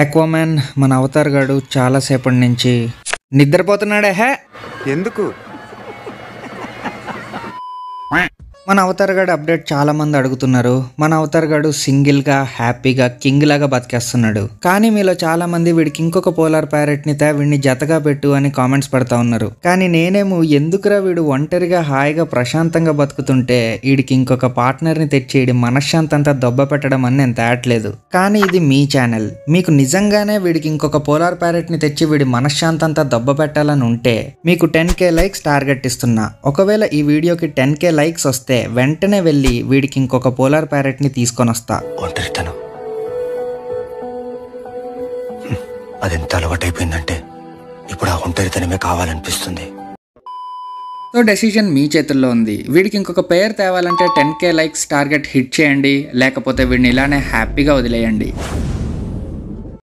Aquaman మన Avatar గాడు చాలాసేపటి నుంచి నిద్రపోతున్నాడే. ఎందుకు? మన అవతార్ గాడు అప్డేట్ చాలా మంది అడుగుతున్నారు. మన అవతార్ గాడు సింగిల్ గా హ్యాపీగా కింగ్ లాగా బతికేస్తున్నాడు. కానీ మీలో చాలా మంది వీడికి ఇంకొక పోలార్ ప్యారెట్ ని వీడిని జతగా పెట్టు అని కామెంట్స్ పెడతా ఉన్నారు. కానీ నేనేమో ఎందుకురా వీడు ఒంటరిగా హాయిగా ప్రశాంతంగా బతుకుతుంటే వీడికి ఇంకొక పార్ట్నర్ ని తెచ్చి వీడి మనశ్శాంతి అంతా దొబ్బ పెట్టడం అని నేను తేట్లేదు. కానీ ఇది మీ ఛానల్, మీకు నిజంగానే వీడికి ఇంకొక పోలార్ ప్యారెట్ ని తెచ్చి వీడి మనశ్శాంతి అంతా దొబ్బ పెట్టాలని ఉంటే మీకు 10K లైక్స్ టార్గెట్ ఇస్తున్నా. ఒకవేళ ఈ వీడియోకి 10K లైక్స్ వస్తే వెంటనే వెళ్ళి వీడికి ఇంకొక పోలార్ ప్యారెట్ ని తీసుకొని వస్తా. అదెంత అలవాటైపోయిందంటే ఇప్పుడు ఆ ఒంటరితనమే కావాలనిపిస్తుంది. సో డెసిషన్ మీ చేతుల్లో ఉంది. వీడికి ఇంకొక పేరు తేవాలంటే 10K లైక్స్ టార్గెట్ హిట్ చేయండి, లేకపోతే వీడిని ఇలానే హ్యాపీగా వదిలేయండి.